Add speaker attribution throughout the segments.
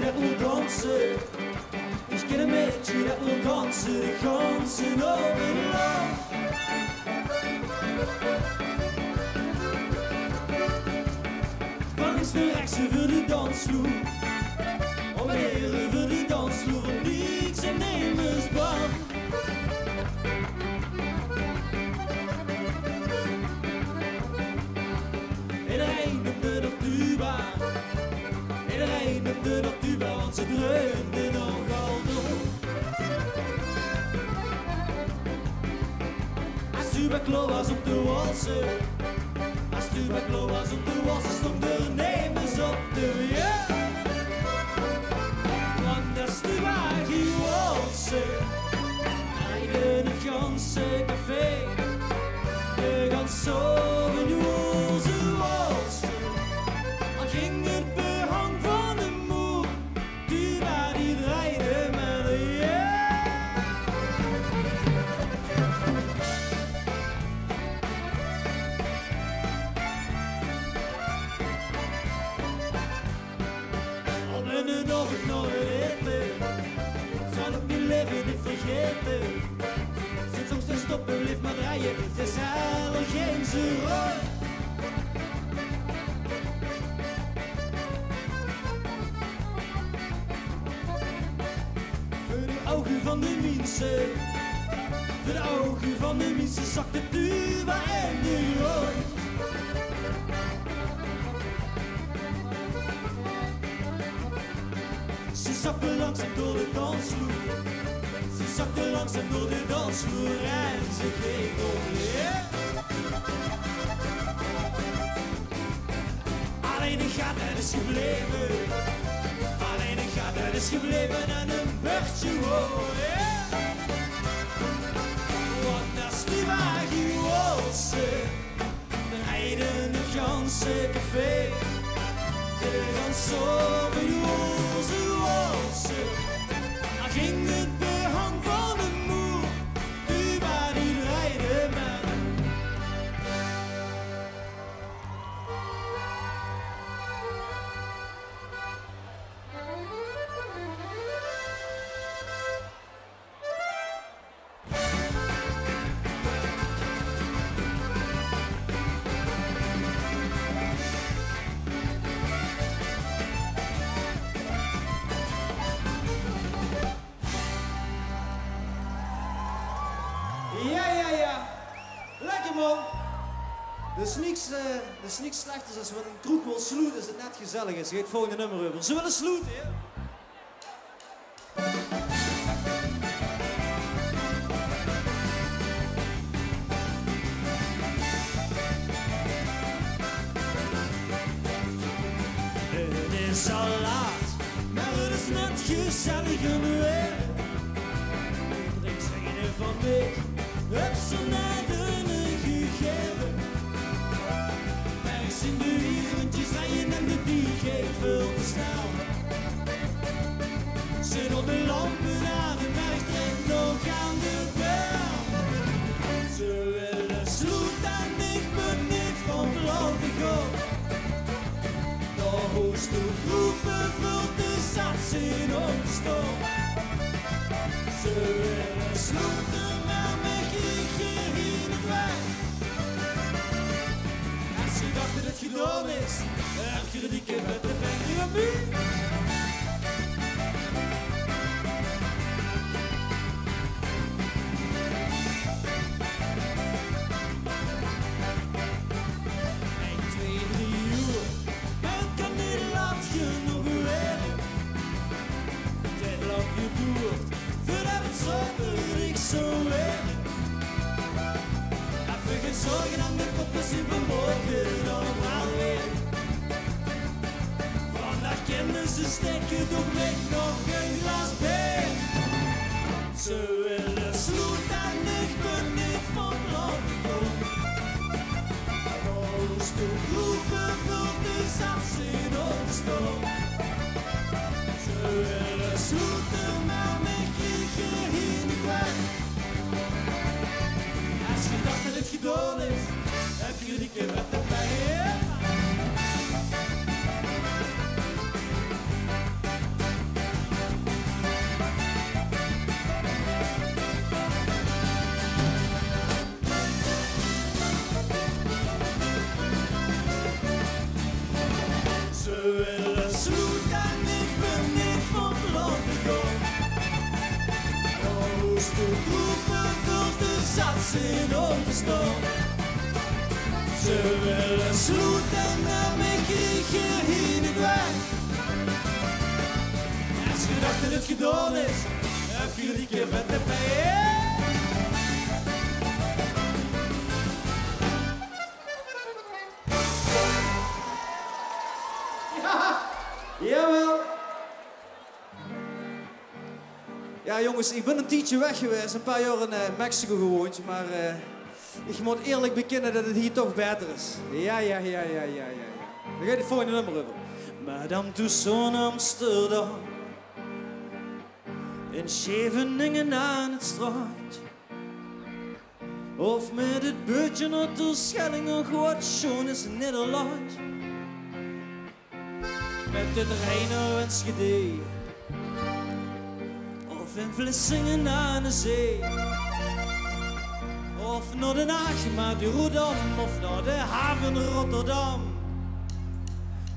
Speaker 1: dat wil dansen. Ik ken een meisje dat wil dansen, de ganzen overal. Van links naar rechts over de dansvloer. Om en heren over die dansvloer, van niets en nemersbaan. Iedereen noemde nog tuba. Iedereen noemde nog tuba, want ze dreunde nogal door. Als tuba was op de walsen. Als tuba was op de walsen, stonden nemers op de ja. Want als tuba ging walsen, draaide het ganse café. De ganse overloze walsen. Al ging het behang van de moer, tuba die draaide met de ja. Al ben er nog het nooit eten, zal ik mijn leven niet vergeten. Sinds ons te stoppen, blijf maar draaien, het is al geen zero. Voor de ogen van de mensen, voor de ogen van de mensen, zakt de tuba en de rooi. Ze zakte langzaam door de dansvloer. Ze zakte langzaam door de dansvloer en ze ging op leer. Alleen een gat, dat is gebleven. Alleen een gat, dat is gebleven en een beurtje hoor. Want als die wagen walsen, dan rijden het ganse café. De ganse overloze walsen. Dan ging het behang van de moer, tuba die draaide met. Ja. Lekker man. Dat is niks slechters als we een kroeg wil sloeten als het net gezellig is. Geef het volgende nummer over. Ze willen sloeten, hè? Het is al laat, maar het is net gezellig weer. Drink zeggen van mij. Heb ze naar de gegeven. Ergens in de wiezeltjes rijden en de die geeft veel te snel. Zit op de lampen aan de markt en nog aan de bel. Ze willen sloet en ik ben niet van plan te gaan. De hoogste groepen vult de zats in opstoot. Ze willen sloeten. Als je dacht dat het gedaan is, heb je de dikke vette vinger op u. En 2, 3 uur, het kan niet laat genoeg werden. Tijd lang geduurd, voordat het zonder ik zo werd. Geen zorgen aan de kop, dus in vanmorgen allemaal weer. Vandaag kennen ze steken, toch met nog een glas bier. Ze willen sloet en ik ben niet van plan te komen. Als de groepen vult de zats in opstoot. Ze willen sloeten, maar met je hier niet kwijt. Als je dacht dat het gedaan is, heb je die keer met de pijn. staan. Ze willen sloet en daarmee kreeg je hier niet weg. Als je dacht dat het gedaan is, heb je die keer met de pijn.
Speaker 2: Jawel. Ja jongens, ik ben een tijdje weg geweest, een paar jaar in Mexico gewoond, maar ik moet eerlijk bekennen dat het hier toch beter is. Ja. Dan gaat het volgende nummer over.
Speaker 1: Madame Tussauds Amsterdam, in Scheveningen aan het strand, of met het bootje naar Terschelling of wat schoon is Nederland. Met het Rijn naar Enschede, of in Vlissingen aan de zee, of naar Den Haag met de Rotterdam, of naar de haven Rotterdam.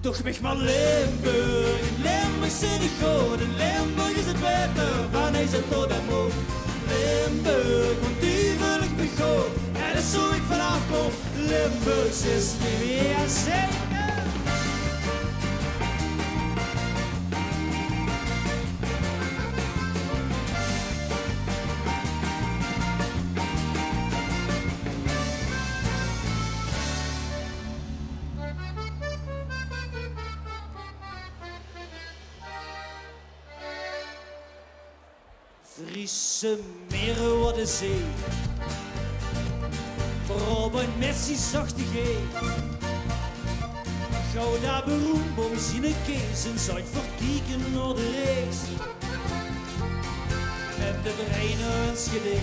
Speaker 1: Toch weg maar Limburg, Limburg zit ik goed, in Limburg is het beter, van is het tot en moe. Limburg, want die wil ik me goed, en dat is zo ik vanaf kom, Limburg is niet meer zeker. Friese meren wat de zee, Robin Messi zachte G. Gouda beroemd om zijn kees en Zuid-Verkieken naar de race. Met het Rijn naar Enschede,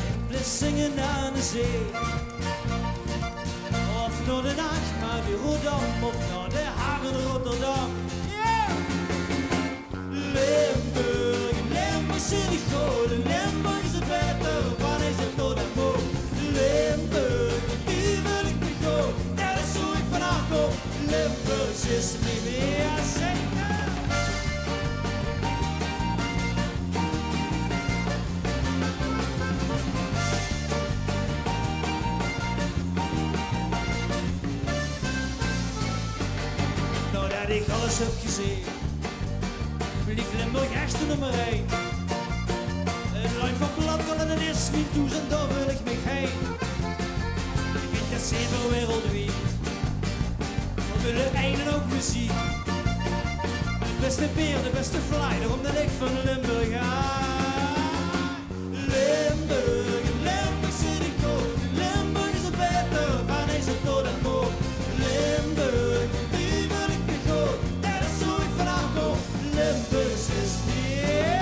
Speaker 1: in Vlissingen aan de zee, of naar Den Haag naar de Rotterdam, of naar de haven Rotterdam. Limburg, Limburg zit ik goed, in Limburg is het beter, van is het tot en moe. Limburg, die wil ik niet goed, dat is hoe ik vanaf kom. Limburg is niet meer zeker. Nou dat ik alles heb gezien, blief Limburg echt de nummer 1. Het land van Platkan en het is niet toe en daar wil ik mee heen. Ik vind dat zeker wereldwijd, we willen eigen ook muziek. De beste beer, de beste fly, daarom dat ik van Limburg ga. Limburg, Limburg zit ik goed, Limburg is het beter, van is het tot en moe. Limburg, die wil ik mee goed, dat is hoe ik vanaf kom. Limburg is neer.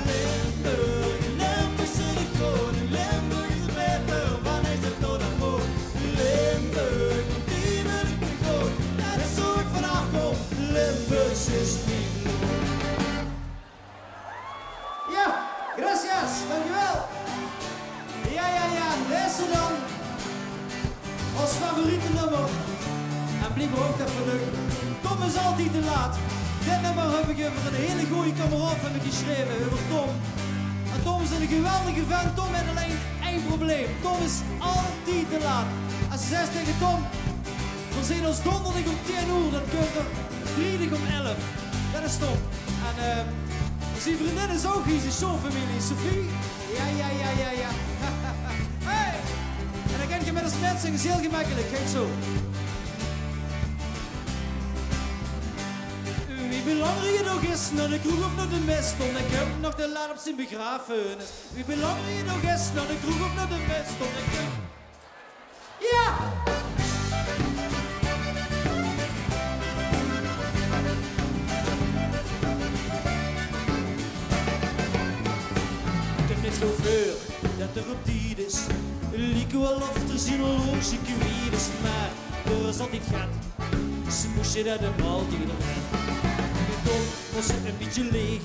Speaker 1: Limburg, Limburg zit ik goed, Limburg is het beter, van is het tot en moe. Limburg, die wil ik mee goed, dat is hoe ik vanaf kom. Limburg is niet.
Speaker 2: Ja, gracias, dankjewel. Ja, deze dan. Als favoriete nummer. En blijf me ook even leuk. Tom is altijd te laat. Dit nummer heb ik over een hele goede kameraad van me geschreven, over Tom. En Tom is een geweldige vent. Tom heeft alleen één probleem. Tom is altijd te laat. Als ze zegt tegen Tom, we zien ons donderdag om 10 uur, dan kunt er vrijdag om 11. Dat is Tom. En zijn vriendin is ook hier, zijn zoonfamilie, Sophie. Ja. Hey! En dan kan je met een net zingen, is heel gemakkelijk, kijk zo. Wie belangrijk nog is, naar de kroeg of naar de mest, want ik heb nog te laat op zijn begrafenis. Wie belangrijk nog is, naar de kroeg of naar de mest, want ik heb... Ja! Chauffeur, dat er op die is, liek wel of er zien horloge kwijt is, maar er is altijd gat, ze moest je dat een maaltijd erin. Tom was het een beetje leeg,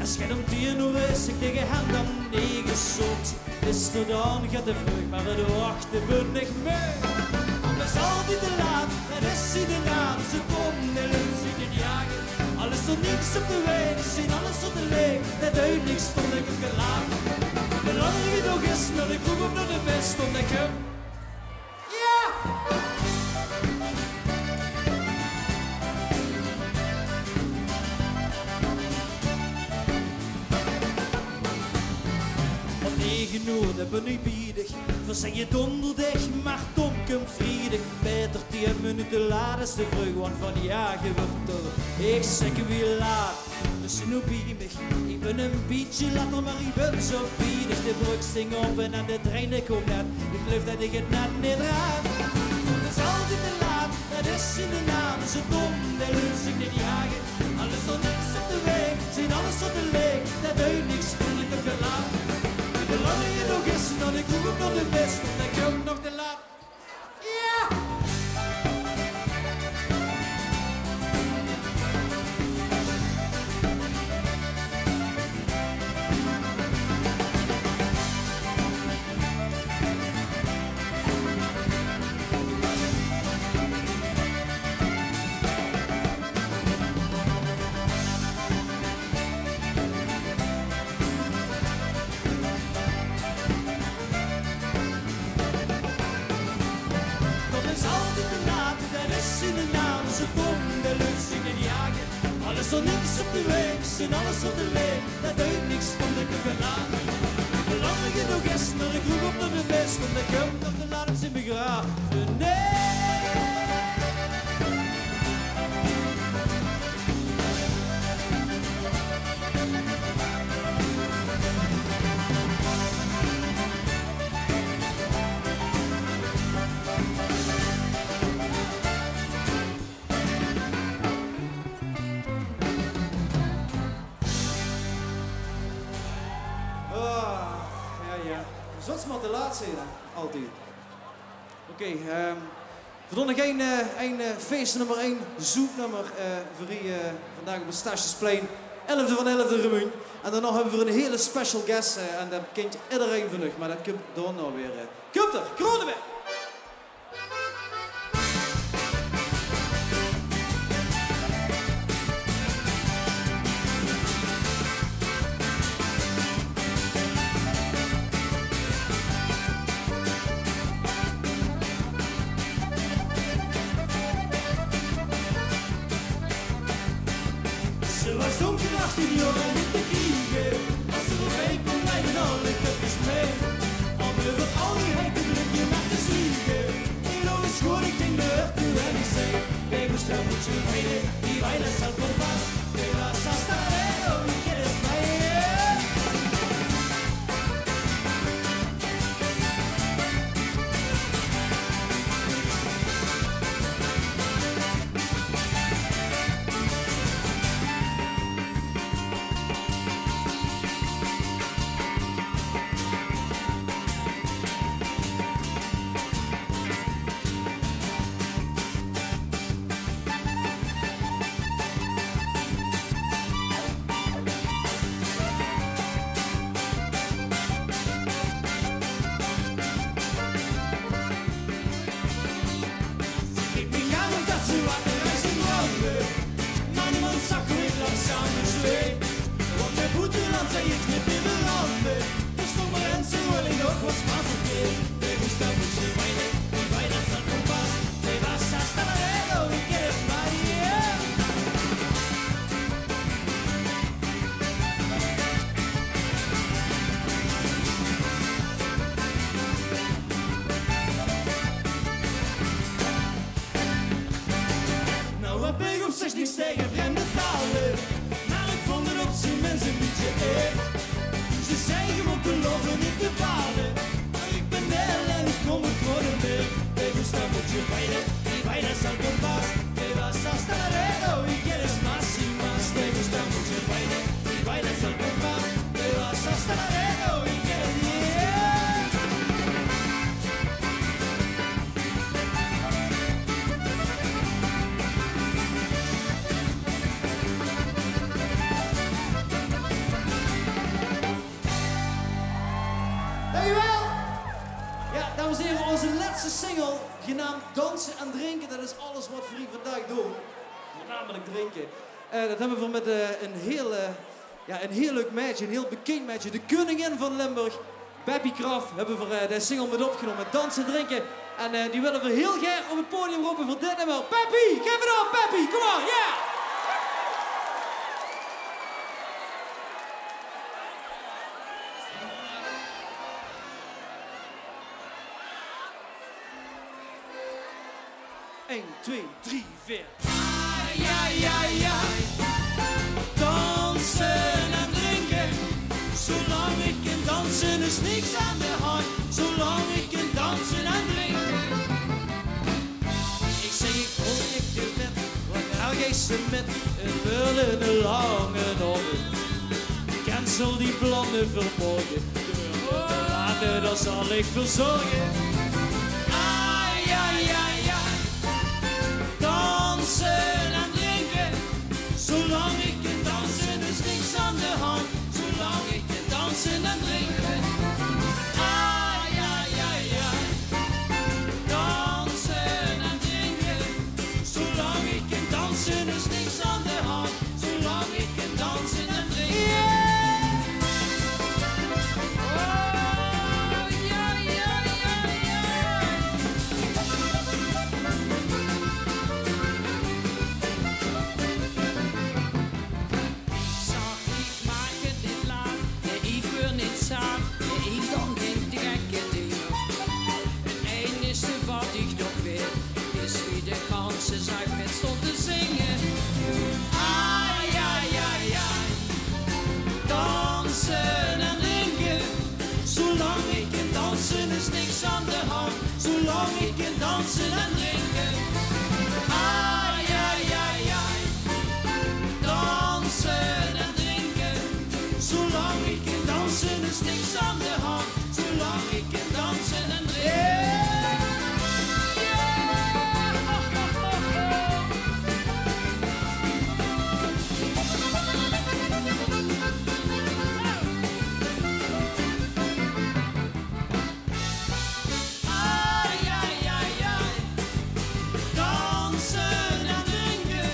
Speaker 2: als jij om 10 uur is, ik tegen hem dan 9 zocht, is er dan, gaat de vlucht, maar de wachten ben ik mee. Het is altijd te laat, het is inderdaad, ze komen en lucht in het jagen. Alles er niks op de weg, zien alles op de leeg, het uit niks stond ik op gelaat. De lange nog is, naar de kroeg of naar de best, stond ik hem. Ja! Om 9 uur, dat ben ik biedig. Verzeg je donderdag, maar Tom komt vriedig. Beter 10 minuten laat is te vroeg, want van jagen wordt er. Ik zeg wie laat, dus nu biemig. Ik ben een beetje later, maar ik ben zo biedig. De brug sting op en aan de trein komt net. Ik geloof dat ik het net niet raad. Het is altijd te laat, dat is in de naam. Ze dom, dat lukt zich niet jagen. Alles er niks op de weg, zien alles op de leeg. Dat doet niks, voel ik op gelaat. De lange je nog is, dan ik roep op naar de best, dan ik ook nog te laat. Ja! Alles er niks op de weg, zien alles op de leeg, dat doet niks van de kukelaar. De lange je nog is, maar ik roep op naar de best, want ik kom nog de laat in begraven.
Speaker 3: Zoals maar te laat zijn, altijd. Oké, verdomme nog één feest nummer 1, zoeknummer voor u vandaag op het Stasjesplein. 11e van 11e remuun. En daarna hebben we een hele special guest en dat kent iedereen van u, maar dat komt dan nou weer. Komt er, Kronenberg!
Speaker 2: Ze was donker 18 jaar en niet te kriegen. Als ze voorbij kon, lijden alle kutjes mee. Om over al die heike blikje met te zwiegen. Ik loop de school, ik denk de hart toe en ik zei: kijk hoe snel moet je rijden, die weilen zal kompas. Ik was als daar en oh, ik ken het bij je. Niks tegen vreemde talen, maar ik vond het op zijn mensen een beetje echt. Ze zeggen op de loven niet te balen, maar ik ben nel en ik kom het voor de weg. De gusta mucho baile, y bailas al compás, te vas hasta Laredo y quieres más y más. Te gusta mucho baile, y bailas al compás, te vas hasta Laredo y quieres más.
Speaker 3: genaamd Dansen en Drinken. Dat is alles wat we hier vandaag doen. Voornamelijk drinken. Dat hebben we met een heel leuk meisje, een heel bekend meisje. De koningin van Limburg, Beppie Kraf, hebben we de single met opgenomen. Dansen en Drinken. En die willen we heel graag op het podium roepen voor dit nummer. Beppie, geef het op, Beppie, kom on, yeah! Eén, 2, 3, 4.
Speaker 1: Ja, ja, ja. Dansen en drinken. Zolang ik kan dansen is niks aan de hand. Zolang ik kan dansen en drinken.
Speaker 3: Ik zeg, ik kom ik je met. Wat nou jij ze met een wullende lange nobben. Cancel die blonde vermogen. De later, dat zal ik verzorgen.
Speaker 1: Ah, ja, ja, ja. Dansen en drinken. Zolang ik kan dansen is niks aan de hand. Zolang ik kan dansen en drinken. Ah, ja, ja, ja. Dansen en drinken. Zolang ik kan dansen is niks aan de hand. Zolang ik kan dansen en drinken. Oh, ja, ja, ja, ja. Zag ik maak het niet laat, nee, ik wil niet samen, nee, ik dan denk de gekke dingen. Het enige wat ik nog weet, is wie de ganse zaak met stond te zingen. Ah, ja, ja, ja. Dansen en drinken. Zolang ik kan dansen is niks aan de hand. Zolang ik kan dansen en drinken. Ah, ja, ja, ja. Dansen en drinken. Zolang ik kan dansen is niks aan de hand. Zolang ik kan dansen en drinken. Ah, ja, ja, ja. Dansen en drinken.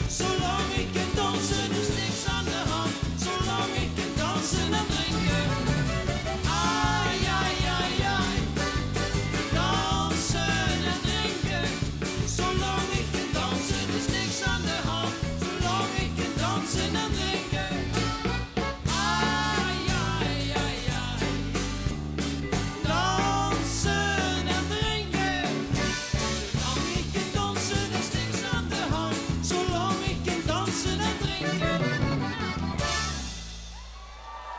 Speaker 1: Zolang ik kan dansen is niks aan de hand. Zolang ik kan dansen en drinken. Ah, ja, ja, ja. Dansen en drinken. Zolang ik kan dansen is niks aan de hand. Zolang ik kan dansen en drinken. Ah, ja, ja, ja. Dansen en drinken. Zolang ik kan dansen is niks aan de hand. Zolang ik kan dansen en drinken.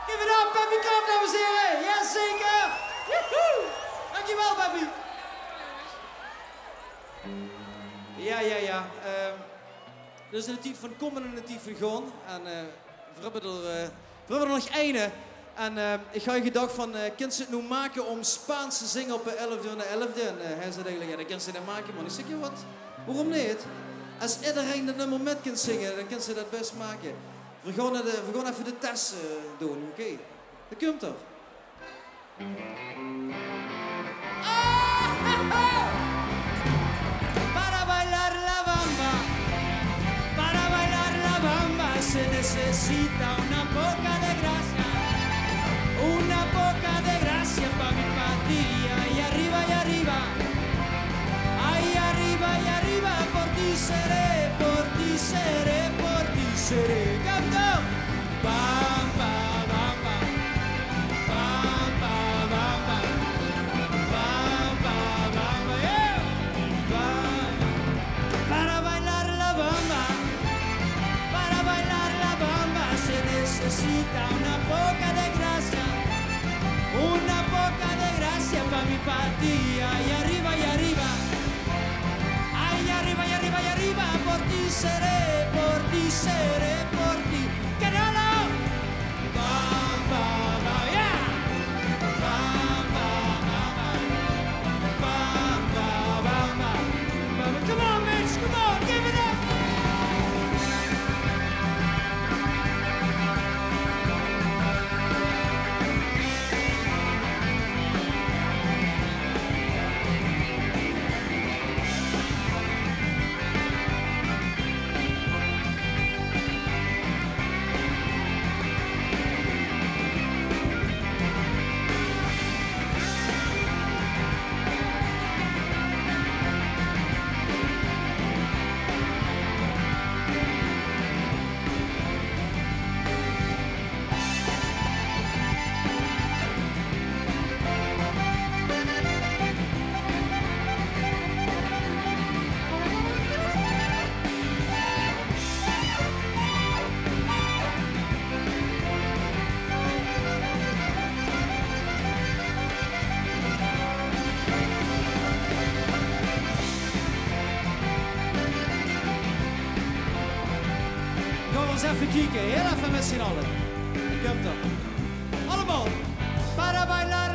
Speaker 3: Give it up, Beppie Kraf, dames en heren. Jazeker. Woehoe. Dankjewel, Beppie. Ja, ja, ja. Dus in de tijd van komen en in de tijd van gaan. En we hebben er nog één. En ik ga je gedacht van, kind ze het nu maken om Spaans te zingen op de 11e en de 11e? En hij zei eigenlijk, ja, dat kan ze niet maken, man. Ik zeg, je wat? Waarom niet? Als iedereen dat nummer met kan zingen, dan kan ze dat best maken. We gaan even de test doen, oké? Dat komt er. Para bailar la bamba, para bailar la bamba se necesita una poca de gracia pa' mi patilla y arriba, ay arriba y arriba, por ti seré, por ti seré, por ti seré, canto, bamba, bamba, bamba, bamba, bamba, bamba, yeah, bamba, para bailar la bamba se necesita una poca de gracia pa' mi patilla y arriba, ay arriba, y arriba, por ti seré, por ti seré, por ti, que no lo, bamba, bamba, yeah, bamba, bamba, bamba, bamba, bamba, come on, bitch, come on, give it up. eens even kijken. Heel even met z'n allen. Komt dan. Allemaal. Para bailar